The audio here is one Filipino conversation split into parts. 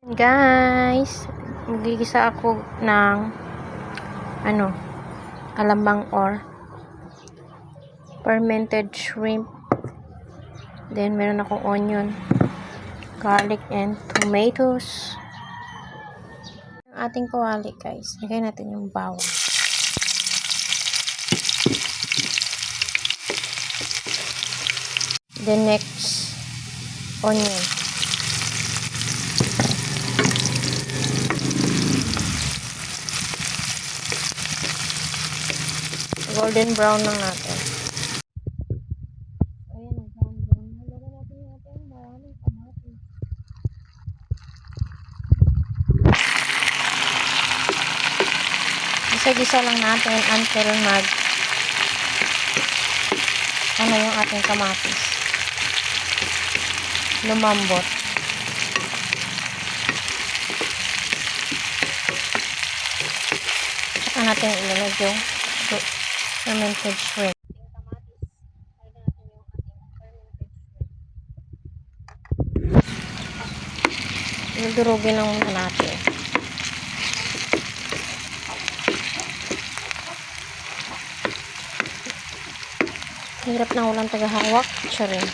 Guys, magigisa ako ng alamang or fermented shrimp. Then meron akong onion, garlic and tomatoes. Ang ating kawali, guys. Lagay natin yung bawang. Then next, onion. Golden brown lang natin. Ayan, brown. Lagyan natin yung ating maraming kamatis. Gisa-gisa lang natin until yung ating kamatis lumambot. Saka natin ilalagay yung fermented shrimp. Durugin lang muna natin. Hirap na walang tagahawak. Charing.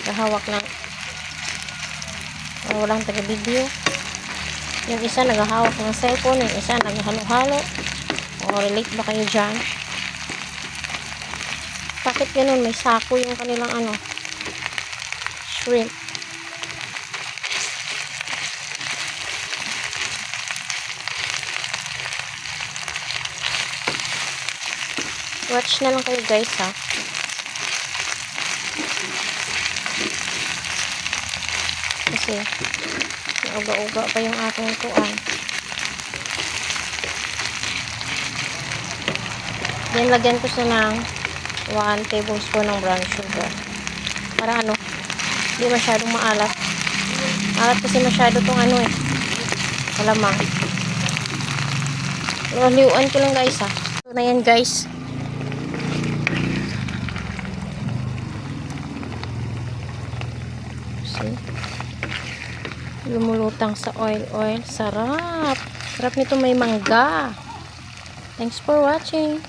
Tagahawak lang. Walang taga-video. Yung isa naghahawak ng cellphone, yung isa naghahalo-halo. O relate ba kayo dyan? Bakit ganun? May sako yung kanilang shrimp. Watch na lang kayo, guys, ha. Kasi nauga-uga pa yung aking tuan. Then lagyan ko siya ng 1 tablespoon ng brown sugar. Para hindi masyadong maalat. Alat kasi masyado tong alamang. Haliuan ko lang, guys, ha. So na yan, guys. Lumulutang sa oil. Sarap nito, may mangga. Thanks for watching.